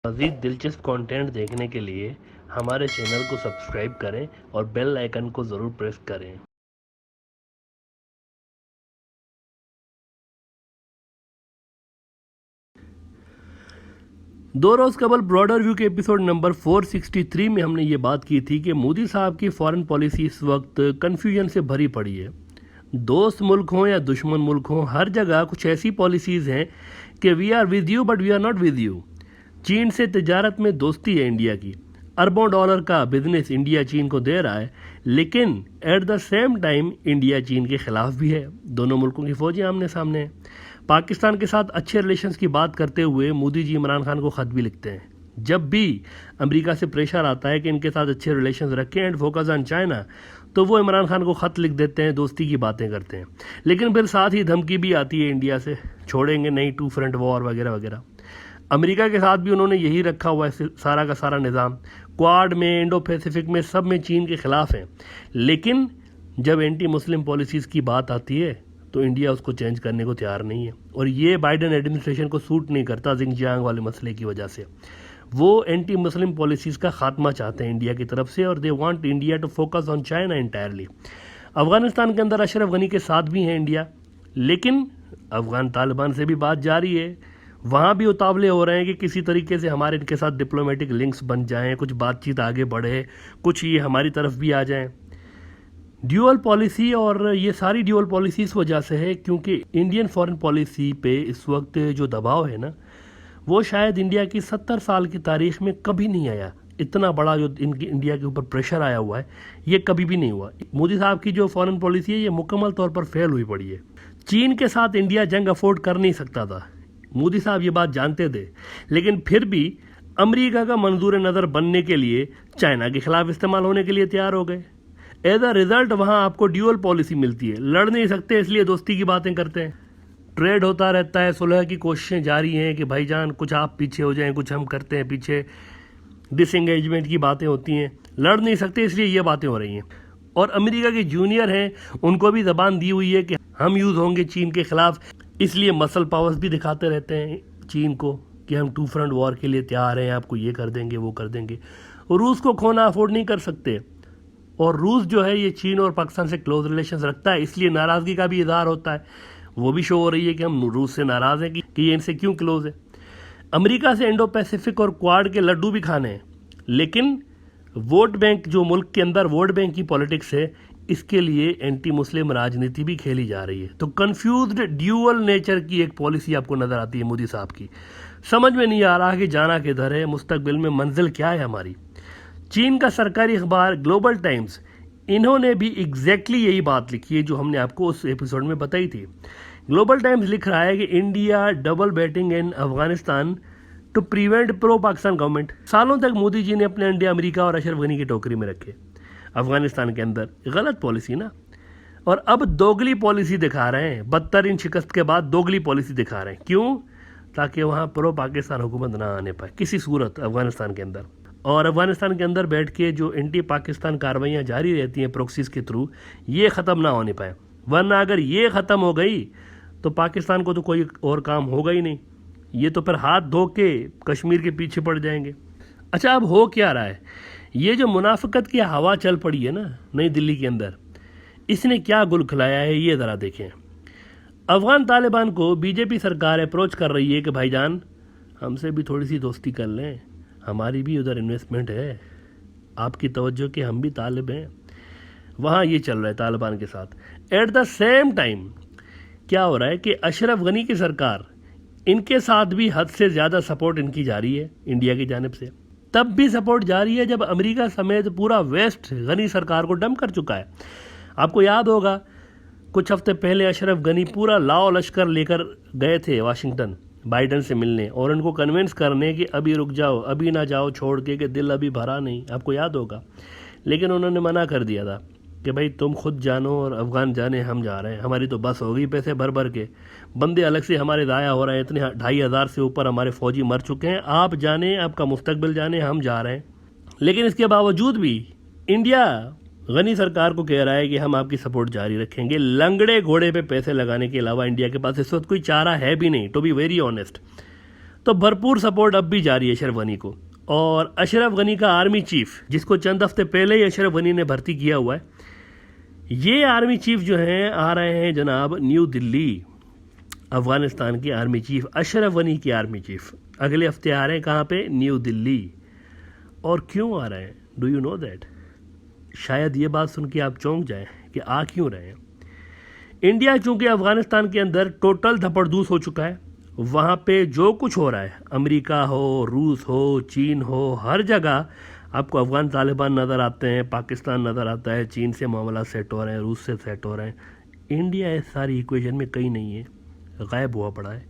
मज़ीद दिलचस्प कंटेंट देखने के लिए हमारे चैनल को सब्सक्राइब करें और बेल आइकन को ज़रूर प्रेस करें। दो रोज़ कबल ब्रॉडर व्यू के एपिसोड नंबर 463 में हमने ये बात की थी कि मोदी साहब की फॉरेन पॉलिसी इस वक्त कन्फ्यूजन से भरी पड़ी है। दोस्त मुल्क हों या दुश्मन मुल्क हों, हर जगह कुछ ऐसी पॉलिसीज़ हैं कि we are with you but we are not with you. चीन से तिजारत में दोस्ती है इंडिया की, अरबों डॉलर का बिजनेस इंडिया चीन को दे रहा है, लेकिन at the same time India चीन के खिलाफ भी है। दोनों मुल्कों की फौजें आमने सामने हैं। पाकिस्तान के साथ अच्छे रिलेशंस की बात करते हुए मोदी जी इमरान खान को ख़त भी लिखते हैं। जब भी अमेरिका से प्रेशर आता है कि इनके साथ अच्छे रिलेशंस रखें एंड फोकस ऑन चाइना, तो वो इमरान खान को ख़त लिख देते हैं, दोस्ती की बातें करते हैं। लेकिन फिर साथ ही धमकी भी आती है इंडिया से, छोड़ेंगे नहीं, 2 फ्रंट वॉर वगैरह वगैरह। अमेरिका के साथ भी उन्होंने यही रखा हुआ है सारा का सारा निज़ाम। क्वाड में, इंडो पैसिफिक में, सब में चीन के ख़िलाफ़ हैं। लेकिन जब एंटी मुस्लिम पॉलिसीज़ की बात आती है तो इंडिया उसको चेंज करने को तैयार नहीं है, और ये बाइडेन एडमिनिस्ट्रेशन को सूट नहीं करता जिंगजियांग वाले मसले की वजह से। वो एंटी मुस्लिम पॉलिसीज़ का खात्मा चाहते हैं इंडिया की तरफ से, और they want India to focus on China entirely. Afghanistan के अंदर अशरफ गनी के साथ भी हैं इंडिया, लेकिन अफ़गान तालिबान से भी बात जारी है। वहाँ भी उतावले हो रहे हैं कि किसी तरीके से हमारे इनके साथ डिप्लोमेटिक लिंक्स बन जाएं, कुछ बातचीत आगे बढ़े, कुछ ये हमारी तरफ भी आ जाएं। ड्यूअल पॉलिसी, और ये सारी ड्यूअल पॉलिसी इस वजह से है क्योंकि इंडियन फॉरेन पॉलिसी पे इस वक्त जो दबाव है ना, वो शायद इंडिया की 70 साल की तारीख में कभी नहीं आया। इतना बड़ा जो इंडिया के ऊपर प्रेशर आया हुआ है, ये कभी भी नहीं हुआ। मोदी साहब की जो फॉरेन पॉलिसी है, ये मुकम्मल तौर पर फेल हुई पड़ी है। चीन के साथ इंडिया जंग अफोर्ड कर नहीं सकता था, मोदी साहब ये बात जानते थे, लेकिन फिर भी अमेरिका का मंजूर नज़र बनने के लिए चाइना के खिलाफ इस्तेमाल होने के लिए तैयार हो गए। एज अ रिजल्ट वहाँ आपको ड्यूअल पॉलिसी मिलती है। लड़ नहीं सकते इसलिए दोस्ती की बातें करते हैं, ट्रेड होता रहता है, सुलह की कोशिशें जारी हैं कि भाईजान कुछ आप पीछे हो जाएं, कुछ हम करते हैं पीछे, डिसएंगेजमेंट की बातें होती हैं। लड़ नहीं सकते इसलिए ये बातें हो रही हैं। और अमेरिका के जूनियर हैं, उनको भी ज़बान दी हुई है कि हम यूज़ होंगे चीन के खिलाफ, इसलिए मसल पावर्स भी दिखाते रहते हैं चीन को कि हम 2 फ्रंट वॉर के लिए तैयार हैं, आपको ये कर देंगे, वो कर देंगे। रूस को खोना अफोर्ड नहीं कर सकते, और रूस जो है ये चीन और पाकिस्तान से क्लोज रिलेशंस रखता है, इसलिए नाराज़गी का भी इजहार होता है। वो भी शो हो रही है कि हम रूस से नाराज़ हैं कि ये इनसे क्यों क्लोज है। अमेरिका से इंडो पैसिफिक और क्वाड के लड्डू भी खाने हैं, लेकिन वोट बैंक, जो मुल्क के अंदर वोट बैंक की पॉलिटिक्स है, इसके लिए एंटी मुस्लिम राजनीति भी खेली जा रही है। तो कंफ्यूज्ड ड्यूअल नेचर की एक पॉलिसी आपको नज़र आती है मोदी साहब की। समझ में नहीं आ रहा कि जाना किधर है, मुस्तकबिल में मंजिल क्या है हमारी। चीन का सरकारी अखबार ग्लोबल टाइम्स, इन्होंने भी एग्जैक्टली यही बात लिखी है जो हमने आपको उस एपिसोड में बताई थी। ग्लोबल टाइम्स लिख रहा है कि India double batting in Afghanistan to prevent pro Pakistan government. सालों तक मोदी जी ने अपने अंडे अमेरिका और अशरफ गनी की टोकरी में रखे अफगानिस्तान के अंदर। गलत पॉलिसी ना, और अब दोगली पॉलिसी दिखा रहे हैं। बदतरीन शिकस्त के बाद दोगली पॉलिसी दिखा रहे हैं। क्यों? ताकि वहाँ प्रो पाकिस्तान हुकूमत ना आने पाए किसी सूरत अफगानिस्तान के अंदर। और अफगानिस्तान के अंदर बैठ के जो एंटी पाकिस्तान कार्रवाइयाँ जारी रहती हैं प्रोक्सीज के थ्रू, ये ख़त्म ना होने पाए। वरना अगर ये ख़त्म हो गई तो पाकिस्तान को तो कोई और काम होगा ही नहीं। ये तो फिर हाथ धो के कश्मीर के पीछे पड़ जाएंगे। अच्छा, अब हो क्या रहा है? ये जो मुनाफिकत की हवा चल पड़ी है ना नई दिल्ली के अंदर, इसने क्या गुल खिलाया है ये ज़रा देखें। अफ़गान तालिबान को बीजेपी सरकार अप्रोच कर रही है कि भाईजान हमसे भी थोड़ी सी दोस्ती कर लें, हमारी भी उधर इन्वेस्टमेंट है, आपकी तवज्जो के हम भी तालिब हैं। वहाँ ये चल रहा है तालिबान के साथ। एट द सेम टाइम क्या हो रहा है कि अशरफ गनी की सरकार, इनके साथ भी हद से ज़्यादा सपोर्ट इनकी जारी है इंडिया की जानिब से। तब भी सपोर्ट जारी है जब अमेरिका समेत पूरा वेस्ट गनी सरकार को डंप कर चुका है। आपको याद होगा कुछ हफ्ते पहले अशरफ गनी पूरा लाओ लश्कर लेकर गए थे वाशिंगटन बाइडन से मिलने, और उनको कन्विंस करने कि अभी रुक जाओ, अभी ना जाओ छोड़ के, कि दिल अभी भरा नहीं। आपको याद होगा। लेकिन उन्होंने मना कर दिया था कि भाई तुम खुद जानो और अफ़गान जाने, हम जा रहे हैं, हमारी तो बस हो गई पैसे भर भर के, बंदे अलग से हमारे ज़ाया हो रहे हैं, इतने 2,500 से ऊपर हमारे फ़ौजी मर चुके हैं, आप जाने, आपका मुस्तकबिल जाने, हम जा रहे हैं। लेकिन इसके बावजूद भी इंडिया गनी सरकार को कह रहा है कि हम आपकी सपोर्ट जारी रखेंगे। लंगड़े घोड़े पे पैसे लगाने के अलावा इंडिया के पास इस वक्त कोई चारा है भी नहीं, टू बी वेरी ऑनेस्ट। तो भरपूर सपोर्ट अब भी जारी है अशरफ गनी को। और अशरफ गनी का आर्मी चीफ, जिसको चंद हफ्ते पहले ही अशरफ गनी ने भर्ती किया हुआ है, ये आर्मी चीफ जो हैं आ रहे हैं जनाब न्यू दिल्ली। अफगानिस्तान के आर्मी चीफ अशरफ गनी के आर्मी चीफ अगले हफ्ते आ रहे हैं। कहाँ पे? न्यू दिल्ली। और क्यों आ रहे हैं? Do you know that? शायद ये बात सुन के आप चौंक जाएं कि आ क्यों रहे हैं। इंडिया चूंकि अफगानिस्तान के अंदर टोटल धपड़धूस हो चुका है, वहाँ पे जो कुछ हो रहा है, अमेरिका हो, रूस हो, चीन हो, हर जगह आपको अफगान तालिबान नज़र आते हैं, पाकिस्तान नज़र आता है, चीन से मामला सेट हो रहे हैं, रूस से सेट हो रहे हैं। इंडिया इस सारी इक्वेशन में कहीं नहीं है, गायब हुआ पड़ा है।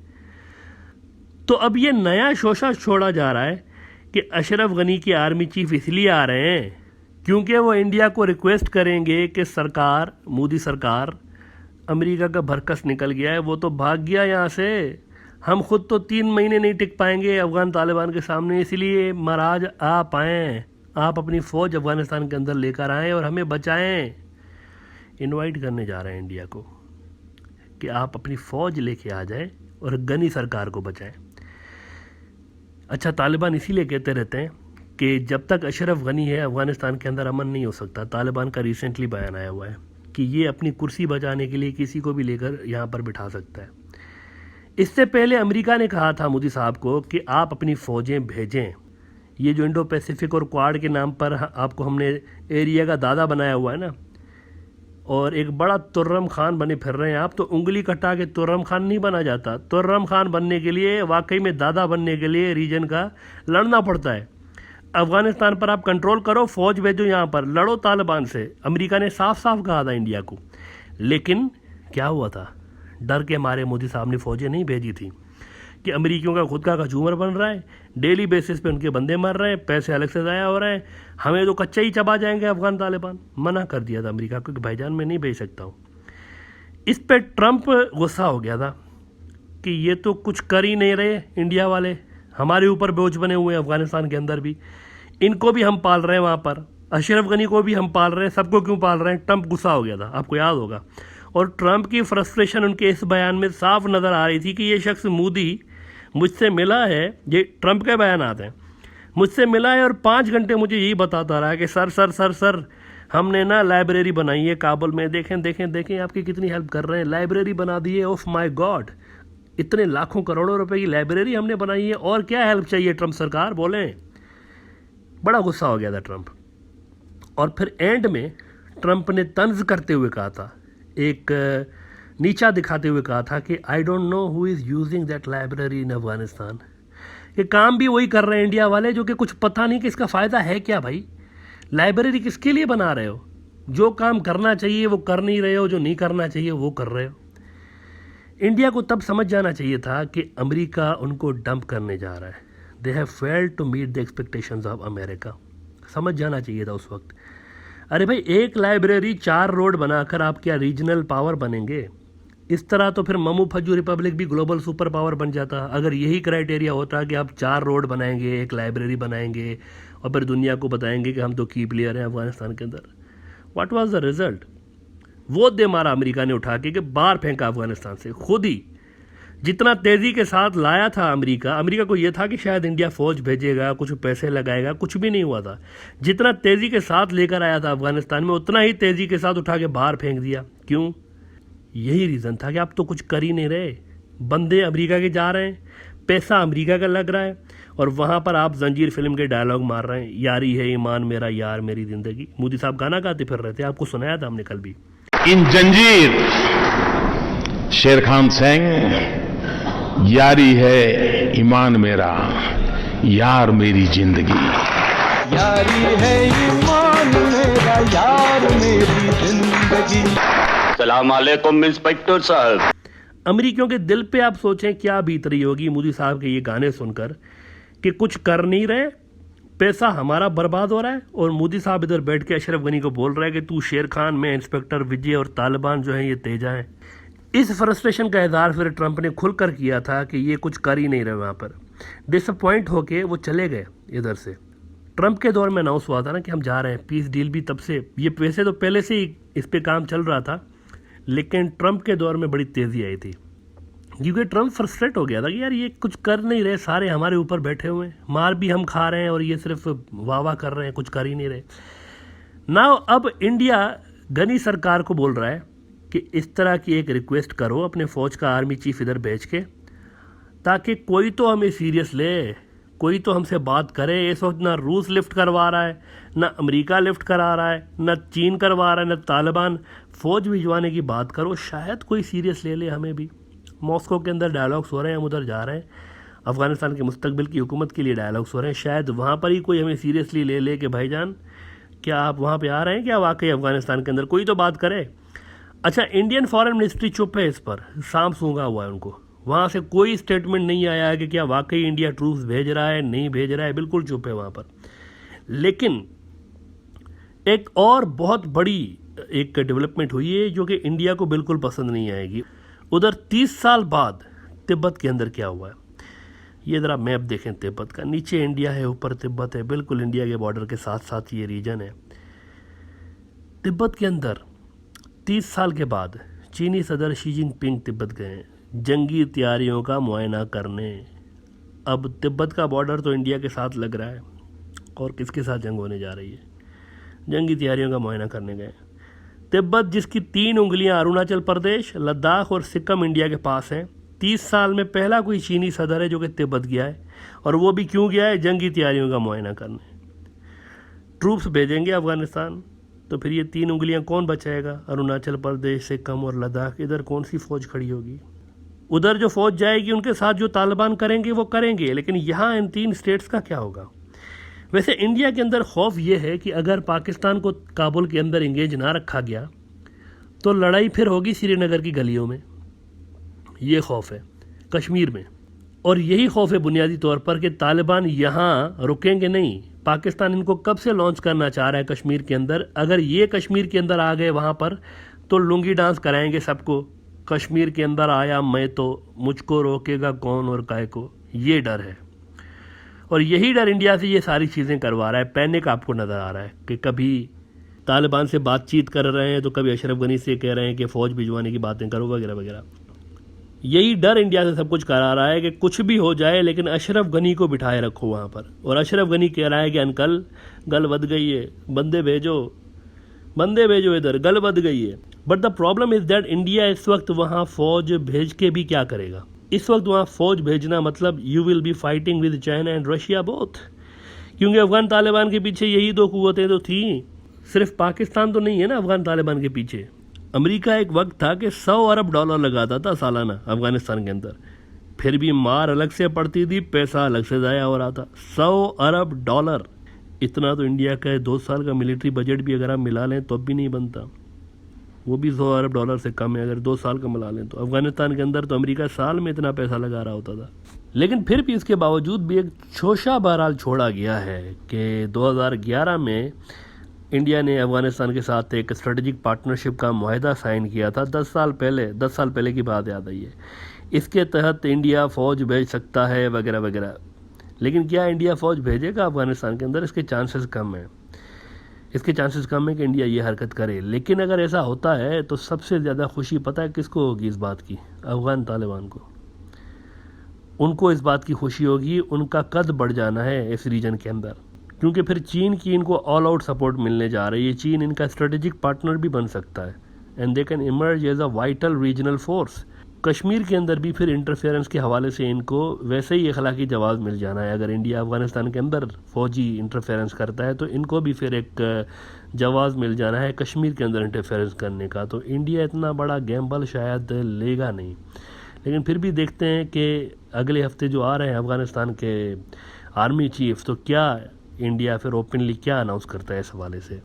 तो अब ये नया शोशा छोड़ा जा रहा है कि अशरफ गनी के आर्मी चीफ इसलिए आ रहे हैं क्योंकि वो इंडिया को रिक्वेस्ट करेंगे कि सरकार, मोदी सरकार, अमेरिका का भरकस निकल गया है, वो तो भाग गया यहाँ से, हम खुद तो 3 महीने नहीं टिक पाएंगे अफगान तालिबान के सामने, इसलिए महाराज आप आएँ, आप अपनी फ़ौज अफगानिस्तान के अंदर लेकर आएँ और हमें बचाएं। इनवाइट करने जा रहे हैं इंडिया को कि आप अपनी फ़ौज लेके आ जाएं और गनी सरकार को बचाएं। अच्छा, तालिबान इसीलिए कहते रहते हैं कि जब तक अशरफ गनी है अफगानिस्तान के अंदर अमन नहीं हो सकता। तालिबान का रिसेंटली बयान आया हुआ है कि ये अपनी कुर्सी बचाने के लिए किसी को भी लेकर यहाँ पर बिठा सकता है। इससे पहले अमेरिका ने कहा था मोदी साहब को कि आप अपनी फ़ौजें भेजें। ये जो इंडो पैसिफिक और क्वाड के नाम पर आपको हमने एरिया का दादा बनाया हुआ है ना, और एक बड़ा तुर्रम खान बने फिर रहे हैं आप, तो उंगली कटा के तुर्रम खान नहीं बना जाता। तुर्रम खान बनने के लिए, वाकई में दादा बनने के लिए रीजन का लड़ना पड़ता है। अफगानिस्तान पर आप कंट्रोल करो, फ़ौज भेजो यहाँ पर, लड़ो तालिबान से। अमेरिका ने साफ साफ कहा था इंडिया को, लेकिन क्या हुआ था? डर के मारे मोदी साहब ने फ़ौजें नहीं भेजी थी कि अमेरिकियों का खुद का कचूमर बन रहा है, डेली बेसिस पे उनके बंदे मर रहे हैं, पैसे अलग से ज़ाया हो रहे हैं, हमें तो कच्चा ही चबा जाएंगे अफगान तालिबान। मना कर दिया था अमेरिका को कि भाईजान मैं नहीं भेज सकता हूँ। इस पर ट्रंप गुस्सा हो गया था कि ये तो कुछ कर ही नहीं रहे इंडिया वाले, हमारे ऊपर बोझ बने हुए हैं अफगानिस्तान के अंदर भी, इनको भी हम पाल रहे हैं, वहाँ पर अशरफ गनी को भी हम पाल रहे हैं, सबको क्यों पाल रहे हैं? ट्रंप गुस्सा हो गया था, आपको याद होगा। और ट्रंप की फ्रस्ट्रेशन उनके इस बयान में साफ नज़र आ रही थी कि ये शख्स मोदी मुझसे मिला है, ये ट्रंप के बयान आते हैं, मुझसे मिला है और 5 घंटे मुझे यही बताता रहा कि सर सर सर सर हमने ना लाइब्रेरी बनाई है काबुल में, देखें देखें देखें आपकी कितनी हेल्प कर रहे हैं, लाइब्रेरी बना दी है, ऑफ माय गॉड, इतने लाखों करोड़ों रुपए की लाइब्रेरी हमने बनाई है, और क्या हेल्प चाहिए ट्रंप सरकार, बोलें। बड़ा गुस्सा हो गया था ट्रंप। और फिर एंड में ट्रंप ने तंज करते हुए कहा था, एक नीचा दिखाते हुए कहा था कि I don't know who is using that library in Afghanistan. ये काम भी वही कर रहे हैं इंडिया वाले, जो कि कुछ पता नहीं कि इसका फ़ायदा है क्या। भाई लाइब्रेरी किसके लिए बना रहे हो? जो काम करना चाहिए वो कर नहीं रहे हो, जो नहीं करना चाहिए वो कर रहे हो। इंडिया को तब समझ जाना चाहिए था कि अमेरिका उनको डंप करने जा रहा है। They have failed to meet the expectations of America. समझ जाना चाहिए था उस वक्त। अरे भाई, एक लाइब्रेरी 4 रोड बनाकर आप क्या रीजनल पावर बनेंगे? इस तरह तो फिर ममू फज्जू रिपब्लिक भी ग्लोबल सुपर पावर बन जाता। अगर यही क्राइटेरिया होता कि आप 4 रोड बनाएंगे, एक लाइब्रेरी बनाएंगे और फिर दुनिया को बताएंगे कि हम तो की प्लेयर हैं अफगानिस्तान के अंदर, व्हाट वाज द रिजल्ट? वो दे मारा अमेरिका ने उठा के कि बाहर फेंका अफगानिस्तान से खुद ही। जितना तेज़ी के साथ लाया था अमेरिका को ये था कि शायद इंडिया फ़ौज भेजेगा, कुछ पैसे लगाएगा, कुछ भी नहीं हुआ था। जितना तेज़ी के साथ लेकर आया था अफगानिस्तान में, उतना ही तेज़ी के साथ उठा के बाहर फेंक दिया। क्यों? यही रीज़न था कि आप तो कुछ कर ही नहीं रहे। बंदे अमेरिका के जा रहे हैं, पैसा अमेरिका का लग रहा है, और वहाँ पर आप जंजीर फिल्म के डायलॉग मार रहे हैं, यारी है ईमान मेरा यार मेरी ज़िंदगी। मोदी साहब गाना गाते फिर रहे थे, आपको सुनाया था हमने कल भी। इन जंजीर शेर खान सिंह, यारी है ईमान मेरा यार मेरी जिंदगी, यारी है ईमान मेरा यार मेरी जिंदगी। सलाम अलैकुम इंस्पेक्टर साहब। अमेरिकियों के दिल पे आप सोचें क्या बीत रही होगी मोदी साहब के ये गाने सुनकर कि कुछ कर नहीं रहे, पैसा हमारा बर्बाद हो रहा है, और मोदी साहब इधर बैठ के अशरफ गनी को बोल रहा है कि तू शेर खान, मैं इंस्पेक्टर विजय, और तालिबान जो है ये तेजा है। इस फ्रस्ट्रेशन का इजहार फिर ट्रंप ने खुलकर किया था कि ये कुछ कर ही नहीं रहे। वहाँ पर डिसअपॉइंट होके वो चले गए इधर से। ट्रंप के दौर में अनाउंस हुआ था ना कि हम जा रहे हैं, पीस डील भी तब से, ये वैसे तो पहले से ही इस पे काम चल रहा था, लेकिन ट्रंप के दौर में बड़ी तेज़ी आई थी। क्योंकि ट्रम्प फ्रस्ट्रेट हो गया था कि यार ये कुछ कर नहीं रहे, सारे हमारे ऊपर बैठे हुए हैं, मार भी हम खा रहे हैं और ये सिर्फ वाह कर रहे हैं, कुछ कर ही नहीं रहे। नाउ अब इंडिया गनी सरकार को बोल रहा है कि इस तरह की एक रिक्वेस्ट करो अपने फ़ौज का आर्मी चीफ इधर भेज के, ताकि कोई तो हमें सीरियस ले, कोई तो हमसे बात करे। इस वक्त ना रूस लिफ्ट करवा रहा है, ना अमेरिका लिफ्ट करा रहा है, ना चीन करवा रहा है, ना तालिबान। फ़ौज भिजवाने की बात करो, शायद कोई सीरियस ले ले हमें भी। मॉस्को के अंदर डायलॉग्स हो रहे हैं, हम उधर जा रहे हैं, अफ़गानिस्तान के मुस्तकबिल की हुकूमत के लिए डायलॉग्स हो रहे हैं। शायद वहाँ पर ही कोई हमें सीरियसली ले ले कि भाईजान क्या आप वहाँ पे आ रहे हैं, क्या वाकई अफ़गानिस्तान के अंदर कोई तो बात करे। अच्छा, इंडियन फॉरेन मिनिस्ट्री चुप है इस पर, सांप सूंघा हुआ है उनको। वहाँ से कोई स्टेटमेंट नहीं आया है कि क्या वाकई इंडिया ट्रूप्स भेज रहा है, नहीं भेज रहा है, बिल्कुल चुप है वहाँ पर। लेकिन एक और बहुत बड़ी एक डेवलपमेंट हुई है जो कि इंडिया को बिल्कुल पसंद नहीं आएगी। उधर 30 साल बाद तिब्बत के अंदर क्या हुआ है, ये ज़रा मैप देखें तिब्बत का। नीचे इंडिया है, ऊपर तिब्बत है, बिल्कुल इंडिया के बॉर्डर के साथ साथ ये रीजन है। तिब्बत के अंदर 30 साल के बाद चीनी सदर शी जिनपिंग तिब्बत गए हैं जंगी तैयारियों का मुआयना करने। अब तिब्बत का बॉर्डर तो इंडिया के साथ लग रहा है और किसके साथ जंग होने जा रही है, जंगी तैयारियों का मुआयना करने गए। तिब्बत जिसकी 3 उंगलियां अरुणाचल प्रदेश, लद्दाख और सिक्किम इंडिया के पास हैं, 30 साल में पहला कोई चीनी सदर है जो कि तिब्बत गया है, और वो भी क्यों गया है, जंगी तैयारियों का मुआयना करने। ट्रूप्स भेजेंगे अफगानिस्तान तो फिर ये 3 उंगलियां कौन बचाएगा, अरुणाचल प्रदेश, सिक्किम और लद्दाख, इधर कौन सी फ़ौज खड़ी होगी। उधर जो फ़ौज जाएगी उनके साथ जो तालिबान करेंगे वो करेंगे, लेकिन यहाँ इन 3 स्टेट्स का क्या होगा। वैसे इंडिया के अंदर खौफ ये है कि अगर पाकिस्तान को काबुल के अंदर इंगेज ना रखा गया तो लड़ाई फिर होगी श्रीनगर की गलियों में, ये खौफ है कश्मीर में। और यही खौफ है बुनियादी तौर पर कि तालिबान यहाँ रुकेंगे नहीं। पाकिस्तान इनको कब से लॉन्च करना चाह रहा है कश्मीर के अंदर, अगर ये कश्मीर के अंदर आ गए वहाँ पर तो लुंगी डांस कराएंगे सबको। कश्मीर के अंदर आया मैं तो मुझको रोकेगा कौन और काहे को, ये डर है। और यही डर इंडिया से ये सारी चीज़ें करवा रहा है। पैनिक आपको नज़र आ रहा है कि कभी तालिबान से बातचीत कर रहे हैं तो कभी अशरफ गनी से कह रहे हैं कि फ़ौज भिजवाने की बातें करो वगैरह वगैरह। यही डर इंडिया से सब कुछ करा रहा है कि कुछ भी हो जाए लेकिन अशरफ गनी को बिठाए रखो वहाँ पर। और अशरफ गनी कह रहा है कि अंकल गल बद गई है, बंदे भेजो इधर, गल बद गई है। But the problem is that India इस वक्त वहाँ फ़ौज भेज के भी क्या करेगा। इस वक्त वहाँ फ़ौज भेजना मतलब you will be fighting with China and Russia both, क्योंकि अफ़गान तालिबान के पीछे यही 2 कुव्वतें तो थी। सिर्फ पाकिस्तान तो नहीं है ना अफ़गान तालिबान के पीछे। अमेरिका एक वक्त था कि $100 अरब लगाता था सालाना अफ़गानिस्तान के अंदर, फिर भी मार अलग से पड़ती थी, पैसा अलग से ज़ाया हो रहा था। $100 अरब, इतना तो इंडिया का 2 साल का मिलिट्री बजट भी अगर आप मिला लें तो भी नहीं बनता, वो भी $100 अरब से कम है अगर 2 साल का मिला लें तो। अफ़गानिस्तान के अंदर तो अमेरिका साल में इतना पैसा लगा रहा होता था। लेकिन फिर भी इसके बावजूद भी एक शोशा बहरहाल छोड़ा गया है कि 2011 में इंडिया ने अफ़गानिस्तान के साथ एक स्ट्रेटेजिक पार्टनरशिप का मुआहदा साइन किया था। 10 साल पहले की बात याद आई है। इसके तहत इंडिया फ़ौज भेज सकता है वगैरह वगैरह। लेकिन क्या इंडिया फ़ौज भेजेगा अफ़गानिस्तान के अंदर, इसके चांसेस कम हैं। इसके चांसेस कम है कि इंडिया ये हरकत करे। लेकिन अगर ऐसा होता है तो सबसे ज़्यादा खुशी पता है किसको होगी इस बात की, अफ़गान तालिबान को। उनको इस बात की खुशी होगी, उनका कद बढ़ जाना है इस रीजन के अंदर, क्योंकि फिर चीन की इनको ऑल आउट सपोर्ट मिलने जा रही है। चीन इनका स्ट्रेटेजिक पार्टनर भी बन सकता है and they can emerge as a vital regional force. Kashmir के अंदर भी फिर इंटरफेरेंस के हवाले से इनको वैसे ही अखलाकी जवाब मिल जाना है। अगर इंडिया अफ़गानिस्तान के अंदर फ़ौजी इंटरफेरेंस करता है तो इनको भी फिर एक जवाब मिल जाना है कश्मीर के अंदर इंटरफेरेंस करने का। तो इंडिया इतना बड़ा गैम्बल शायद लेगा नहीं। लेकिन फिर भी देखते हैं कि अगले हफ्ते जो आ रहे हैं अफ़गानिस्तान के आर्मी चीफ, तो क्या इंडिया फिर ओपनली क्या अनाउंस करता है इस हवाले से।